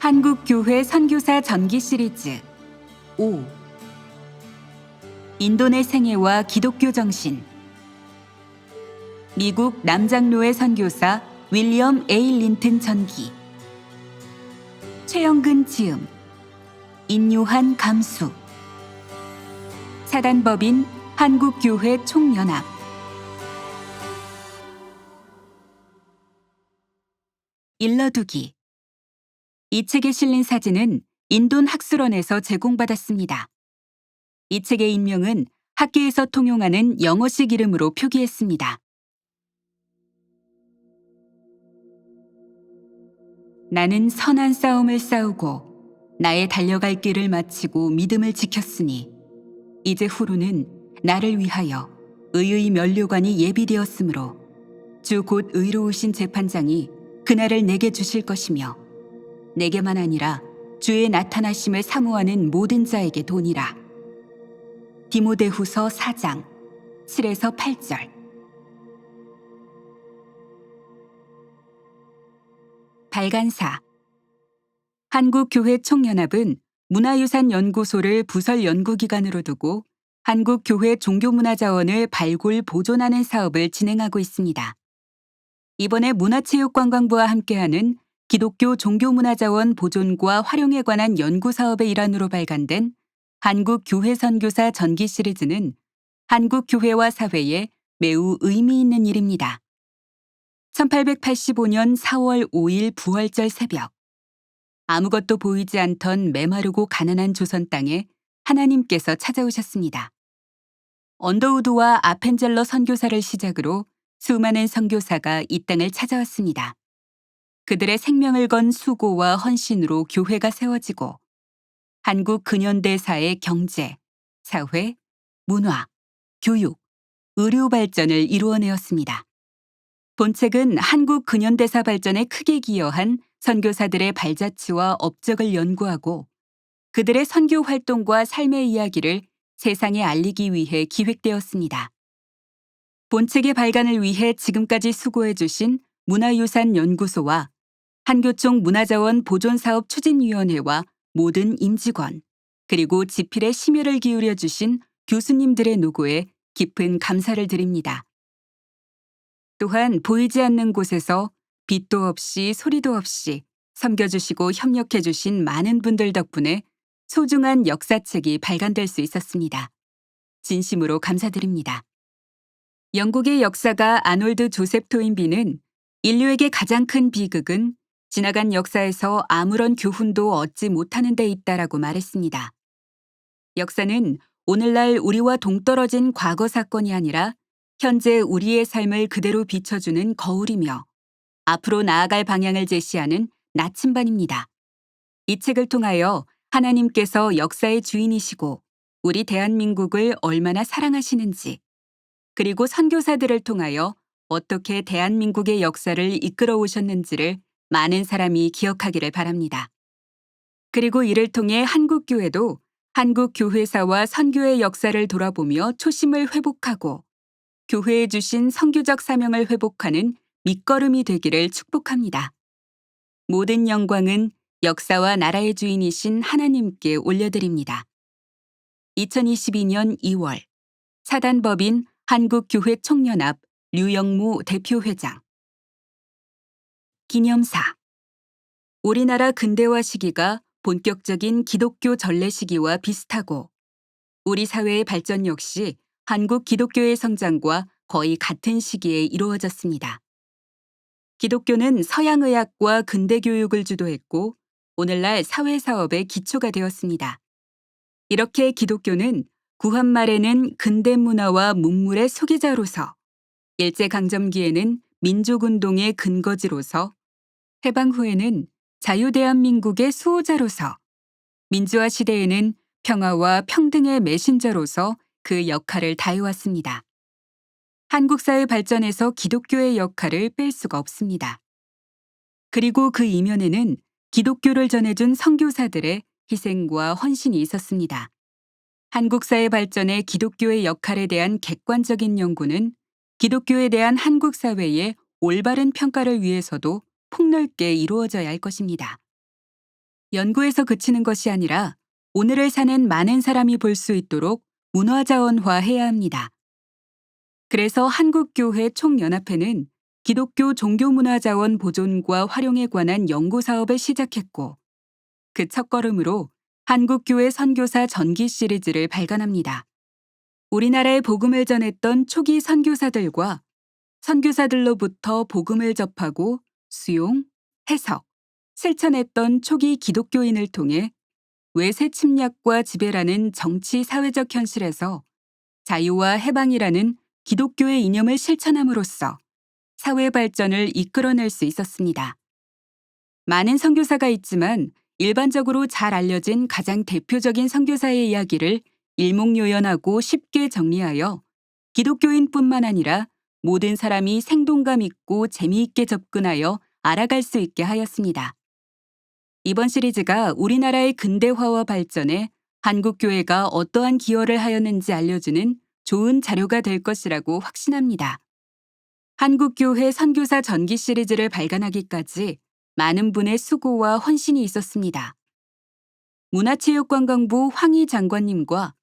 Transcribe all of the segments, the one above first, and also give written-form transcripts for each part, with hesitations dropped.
한국교회 선교사 전기 시리즈 5. 인도네 생애와 기독교 정신. 미국 남장로의 선교사 윌리엄 A. 린튼 전기. 최영근 지음. 인요한 감수. 사단법인 한국교회 총연합. 일러두기. 이 책에 실린 사진은 인돈 학술원에서 제공받았습니다. 이 책의 인명은 학교에서 통용하는 영어식 이름으로 표기했습니다. 나는 선한 싸움을 싸우고 나의 달려갈 길을 마치고 믿음을 지켰으니 이제 후로는 나를 위하여 의의 면류관이 예비되었으므로 주 곧 의로우신 재판장이 그날을 내게 주실 것이며 내게만 아니라 주의 나타나심을 사모하는 모든 자에게 도니라. 디모데후서 4장 7에서 8절. 발간사. 한국교회 총연합은 문화유산연구소를 부설 연구기관으로 두고 한국교회 종교문화자원을 발굴 보존하는 사업을 진행하고 있습니다. 이번에 문화체육관광부와 함께하는 기독교 종교문화자원 보존과 활용에 관한 연구사업의 일환으로 발간된 한국교회 선교사 전기 시리즈는 한국교회와 사회에 매우 의미 있는 일입니다. 1885년 4월 5일 부활절 새벽, 아무것도 보이지 않던 메마르고 가난한 조선 땅에 하나님께서 찾아오셨습니다. 언더우드와 아펜젤러 선교사를 시작으로 수많은 선교사가 이 땅을 찾아왔습니다. 그들의 생명을 건 수고와 헌신으로 교회가 세워지고 한국 근현대사의 경제, 사회, 문화, 교육, 의료 발전을 이루어내었습니다. 본책은 한국 근현대사 발전에 크게 기여한 선교사들의 발자취와 업적을 연구하고 그들의 선교 활동과 삶의 이야기를 세상에 알리기 위해 기획되었습니다. 본책의 발간을 위해 지금까지 수고해 주신 문화유산연구소와 한교총 문화자원 보존사업 추진위원회와 모든 임직원, 그리고 지필에 심혈을 기울여 주신 교수님들의 노고에 깊은 감사를 드립니다. 또한 보이지 않는 곳에서 빛도 없이 소리도 없이 섬겨주시고 협력해주신 많은 분들 덕분에 소중한 역사책이 발간될 수 있었습니다. 진심으로 감사드립니다. 영국의 역사가 아놀드 조셉 토인비는 인류에게 가장 큰 비극은 지나간 역사에서 아무런 교훈도 얻지 못하는 데 있다라고 말했습니다. 역사는 오늘날 우리와 동떨어진 과거 사건이 아니라 현재 우리의 삶을 그대로 비춰주는 거울이며 앞으로 나아갈 방향을 제시하는 나침반입니다. 이 책을 통하여 하나님께서 역사의 주인이시고 우리 대한민국을 얼마나 사랑하시는지, 그리고 선교사들을 통하여 어떻게 대한민국의 역사를 이끌어 오셨는지를 많은 사람이 기억하기를 바랍니다. 그리고 이를 통해 한국교회도 한국교회사와 선교의 역사를 돌아보며 초심을 회복하고 교회에 주신 선교적 사명을 회복하는 밑거름이 되기를 축복합니다. 모든 영광은 역사와 나라의 주인이신 하나님께 올려드립니다. 2022년 2월 사단법인 한국교회 총연합 류영무 대표회장. 기념사. 우리나라 근대화 시기가 본격적인 기독교 전래 시기와 비슷하고 우리 사회의 발전 역시 한국 기독교의 성장과 거의 같은 시기에 이루어졌습니다. 기독교는 서양의학과 근대교육을 주도했고 오늘날 사회사업의 기초가 되었습니다. 이렇게 기독교는 구한 말에는 근대문화와 문물의 소개자로서, 일제강점기에는 민족운동의 근거지로서, 해방 후에는 자유대한민국의 수호자로서, 민주화 시대에는 평화와 평등의 메신저로서 그 역할을 다해왔습니다. 한국 사회 발전에서 기독교의 역할을 뺄 수가 없습니다. 그리고 그 이면에는 기독교를 전해준 선교사들의 희생과 헌신이 있었습니다. 한국 사회 발전에 기독교의 역할에 대한 객관적인 연구는 기독교에 대한 한국 사회의 올바른 평가를 위해서도 폭넓게 이루어져야 할 것입니다. 연구에서 그치는 것이 아니라 오늘을 사는 많은 사람이 볼 수 있도록 문화자원화해야 합니다. 그래서 한국교회 총연합회는 기독교 종교문화자원 보존과 활용에 관한 연구 사업을 시작했고, 그 첫걸음으로 한국교회 선교사 전기 시리즈를 발간합니다. 우리나라에 복음을 전했던 초기 선교사들과 선교사들로부터 복음을 접하고 수용, 해석, 실천했던 초기 기독교인을 통해 외세 침략과 지배라는 정치 사회적 현실에서 자유와 해방이라는 기독교의 이념을 실천함으로써 사회 발전을 이끌어낼 수 있었습니다. 많은 선교사가 있지만 일반적으로 잘 알려진 가장 대표적인 선교사의 이야기를 일목요연하고 쉽게 정리하여 기독교인뿐만 아니라 모든 사람이 생동감 있고 재미있게 접근하여 알아갈 수 있게 하였습니다. 이번 시리즈가 우리나라의 근대화와 발전에 한국교회가 어떠한 기여를 하였는지 알려주는 좋은 자료가 될 것이라고 확신합니다. 한국교회 선교사 전기 시리즈를 발간하기까지 많은 분의 수고와 헌신이 있었습니다. 문화체육관광부 황희 장관님과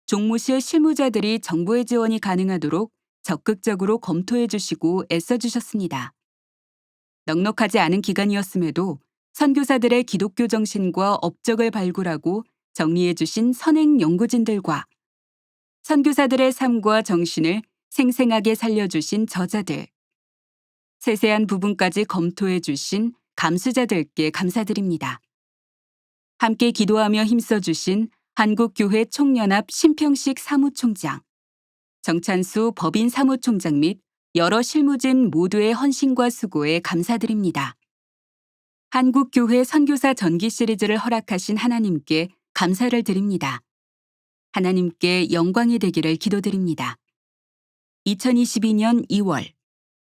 종무실 실무자들이 정부의 지원이 가능하도록 적극적으로 검토해 주시고 애써 주셨습니다. 넉넉하지 않은 기간이었음에도 선교사들의 기독교 정신과 업적을 발굴하고 정리해 주신 선행 연구진들과 선교사들의 삶과 정신을 생생하게 살려주신 저자들, 세세한 부분까지 검토해 주신 감수자들께 감사드립니다. 함께 기도하며 힘써주신 한국교회 총연합 심평식 사무총장, 정찬수 법인 사무총장 및 여러 실무진 모두의 헌신과 수고에 감사드립니다. 한국교회 선교사 전기 시리즈를 허락하신 하나님께 감사를 드립니다. 하나님께 영광이 되기를 기도드립니다. 2022년 2월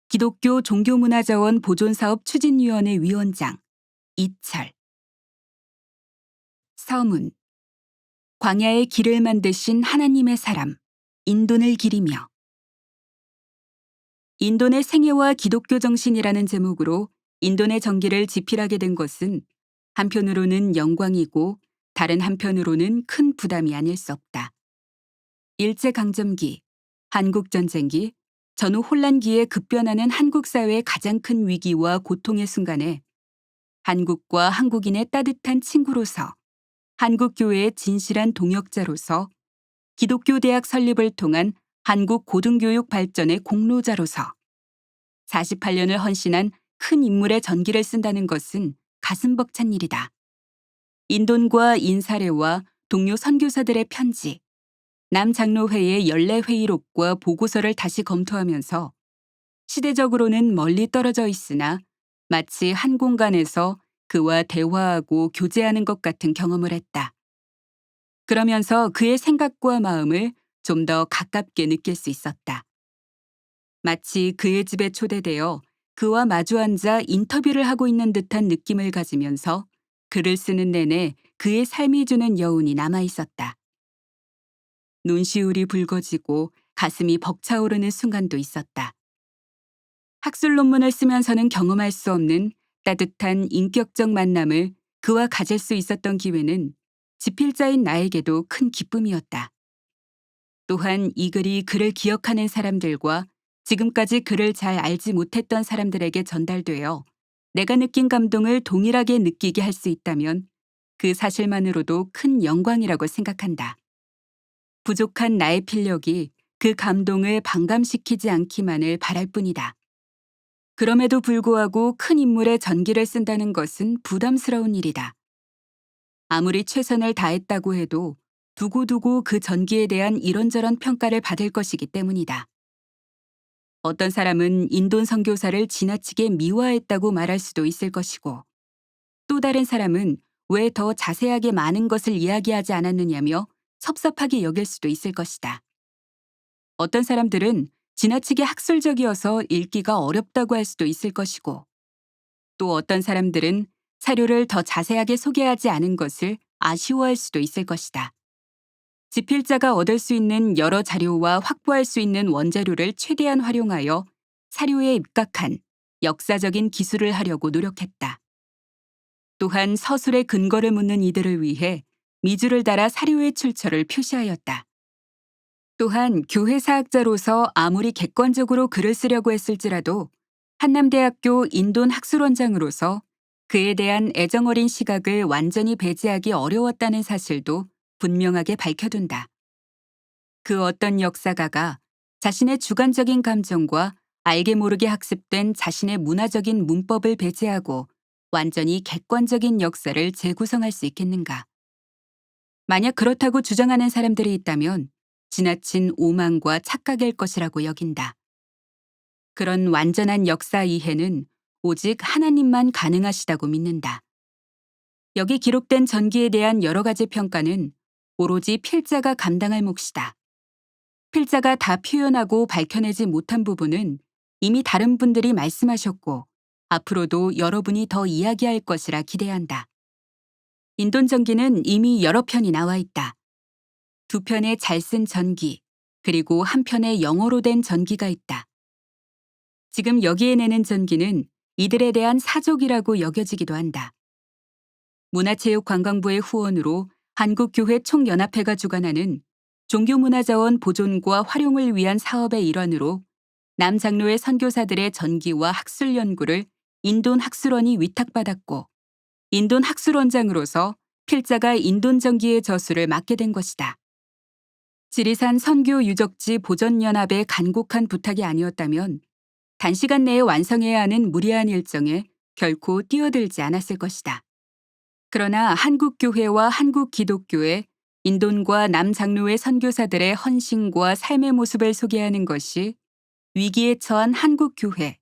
기독교 종교문화자원 보존사업 추진위원회 위원장 이철. 서문. 광야의 길을 만드신 하나님의 사람, 인돈을 기리며. 인돈의 생애와 기독교 정신이라는 제목으로 인돈의 전기를 집필하게 된 것은 한편으로는 영광이고 다른 한편으로는 큰 부담이 아닐 수 없다. 일제강점기, 한국전쟁기, 전후 혼란기에 급변하는 한국 사회의 가장 큰 위기와 고통의 순간에 한국과 한국인의 따뜻한 친구로서, 한국교회의 진실한 동역자로서, 기독교 대학 설립을 통한 한국 고등교육 발전의 공로자로서 48년을 헌신한 큰 인물의 전기를 쓴다는 것은 가슴 벅찬 일이다. 인돈과 인사례와 동료 선교사들의 편지, 남장로회의 연례회의록과 보고서를 다시 검토하면서 시대적으로는 멀리 떨어져 있으나 마치 한 공간에서 그와 대화하고 교제하는 것 같은 경험을 했다. 그러면서 그의 생각과 마음을 좀 더 가깝게 느낄 수 있었다. 마치 그의 집에 초대되어 그와 마주 앉아 인터뷰를 하고 있는 듯한 느낌을 가지면서 글을 쓰는 내내 그의 삶이 주는 여운이 남아 있었다. 눈시울이 붉어지고 가슴이 벅차오르는 순간도 있었다. 학술 논문을 쓰면서는 경험할 수 없는 따뜻한 인격적 만남을 그와 가질 수 있었던 기회는 집필자인 나에게도 큰 기쁨이었다. 또한 이 글이 그를 기억하는 사람들과 지금까지 그를 잘 알지 못했던 사람들에게 전달되어 내가 느낀 감동을 동일하게 느끼게 할 수 있다면 그 사실만으로도 큰 영광이라고 생각한다. 부족한 나의 필력이 그 감동을 반감시키지 않기만을 바랄 뿐이다. 그럼에도 불구하고 큰 인물의 전기를 쓴다는 것은 부담스러운 일이다. 아무리 최선을 다했다고 해도 두고두고 그 전기에 대한 이런저런 평가를 받을 것이기 때문이다. 어떤 사람은 인돈 선교사를 지나치게 미화했다고 말할 수도 있을 것이고, 또 다른 사람은 왜 더 자세하게 많은 것을 이야기하지 않았느냐며 섭섭하게 여길 수도 있을 것이다. 어떤 사람들은 지나치게 학술적이어서 읽기가 어렵다고 할 수도 있을 것이고, 또 어떤 사람들은 사료를 더 자세하게 소개하지 않은 것을 아쉬워할 수도 있을 것이다. 집필자가 얻을 수 있는 여러 자료와 확보할 수 있는 원자료를 최대한 활용하여 사료에 입각한 역사적인 기술을 하려고 노력했다. 또한 서술의 근거를 묻는 이들을 위해 미주를 달아 사료의 출처를 표시하였다. 또한 교회 사학자로서 아무리 객관적으로 글을 쓰려고 했을지라도 한남대학교 인돈 학술원장으로서 그에 대한 애정어린 시각을 완전히 배제하기 어려웠다는 사실도 분명하게 밝혀둔다. 그 어떤 역사가가 자신의 주관적인 감정과 알게 모르게 학습된 자신의 문화적인 문법을 배제하고 완전히 객관적인 역사를 재구성할 수 있겠는가? 만약 그렇다고 주장하는 사람들이 있다면 지나친 오만과 착각일 것이라고 여긴다. 그런 완전한 역사 이해는 오직 하나님만 가능하시다고 믿는다. 여기 기록된 전기에 대한 여러 가지 평가는 오로지 필자가 감당할 몫이다. 필자가 다 표현하고 밝혀내지 못한 부분은 이미 다른 분들이 말씀하셨고 앞으로도 여러분이 더 이야기할 것이라 기대한다. 인돈 전기는 이미 여러 편이 나와 있다. 2편의 잘 쓴 전기, 그리고 1편의 영어로 된 전기가 있다. 지금 여기에 내는 전기는 이들에 대한 사족이라고 여겨지기도 한다. 문화체육관광부의 후원으로 한국교회 총연합회가 주관하는 종교문화자원 보존과 활용을 위한 사업의 일환으로 남장로의 선교사들의 전기와 학술 연구를 인돈 학술원이 위탁받았고 인돈 학술원장으로서 필자가 인돈 전기의 저수를 맡게 된 것이다. 지리산 선교 유적지 보존연합의 간곡한 부탁이 아니었다면 단시간 내에 완성해야 하는 무리한 일정에 결코 뛰어들지 않았을 것이다. 그러나 한국교회와 한국기독교의 인돈과 남장로의 선교사들의 헌신과 삶의 모습을 소개하는 것이 위기에 처한 한국교회,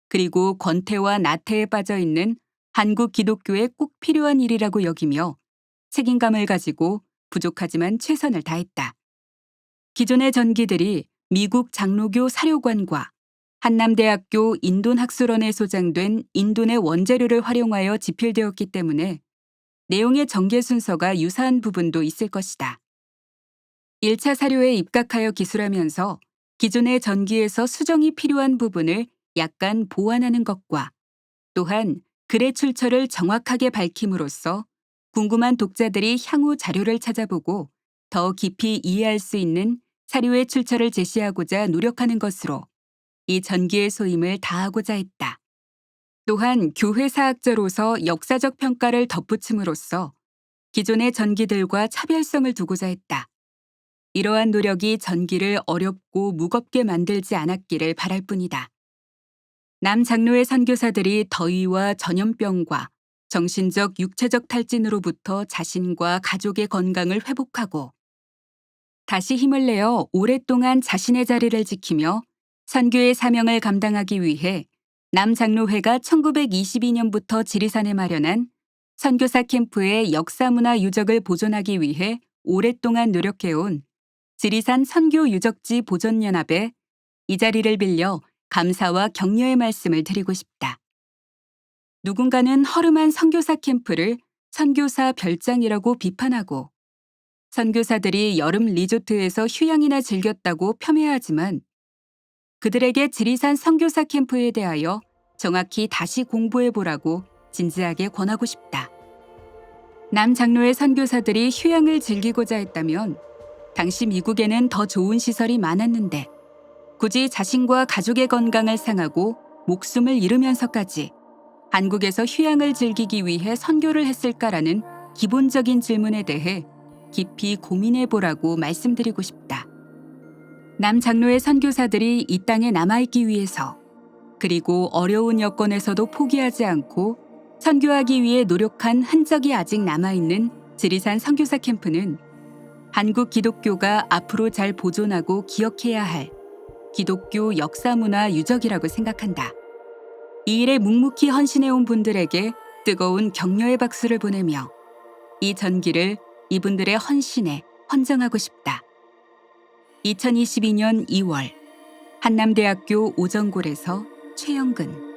그리고 권태와 나태에 빠져 있는 한국기독교에 꼭 필요한 일이라고 여기며 책임감을 가지고 부족하지만 최선을 다했다. 기존의 전기들이 미국 장로교 사료관과 한남대학교 인돈학술원에 소장된 인돈의 원재료를 활용하여 집필되었기 때문에 내용의 전개 순서가 유사한 부분도 있을 것이다. 1차 사료에 입각하여 기술하면서 기존의 전기에서 수정이 필요한 부분을 약간 보완하는 것과 또한 글의 출처를 정확하게 밝힘으로써 궁금한 독자들이 향후 자료를 찾아보고 더 깊이 이해할 수 있는 사료의 출처를 제시하고자 노력하는 것으로 이 전기의 소임을 다하고자 했다. 또한 교회 사학자로서 역사적 평가를 덧붙임으로써 기존의 전기들과 차별성을 두고자 했다. 이러한 노력이 전기를 어렵고 무겁게 만들지 않았기를 바랄 뿐이다. 남 장로의 선교사들이 더위와 전염병과 정신적, 육체적 탈진으로부터 자신과 가족의 건강을 회복하고 다시 힘을 내어 오랫동안 자신의 자리를 지키며 선교의 사명을 감당하기 위해 남장로회가 1922년부터 지리산에 마련한 선교사 캠프의 역사문화 유적을 보존하기 위해 오랫동안 노력해온 지리산 선교 유적지 보존연합에 이 자리를 빌려 감사와 격려의 말씀을 드리고 싶다. 누군가는 허름한 선교사 캠프를 선교사 별장이라고 비판하고 선교사들이 여름 리조트에서 휴양이나 즐겼다고 폄훼하지만 그들에게 지리산 선교사 캠프에 대하여 정확히 다시 공부해보라고 진지하게 권하고 싶다. 남 장로의 선교사들이 휴양을 즐기고자 했다면 당시 미국에는 더 좋은 시설이 많았는데 굳이 자신과 가족의 건강을 상하고 목숨을 잃으면서까지 한국에서 휴양을 즐기기 위해 선교를 했을까라는 기본적인 질문에 대해 깊이 고민해보라고 말씀드리고 싶다. 남 장로의 선교사들이 이 땅에 남아있기 위해서 그리고 어려운 여건에서도 포기하지 않고 선교하기 위해 노력한 흔적이 아직 남아있는 지리산 선교사 캠프는 한국 기독교가 앞으로 잘 보존하고 기억해야 할 기독교 역사문화 유적이라고 생각한다. 이 일에 묵묵히 헌신해온 분들에게 뜨거운 격려의 박수를 보내며 이 전기를 이분들의 헌신에 헌정하고 싶다. 2022년 2월 한남대학교 오정골에서 최영근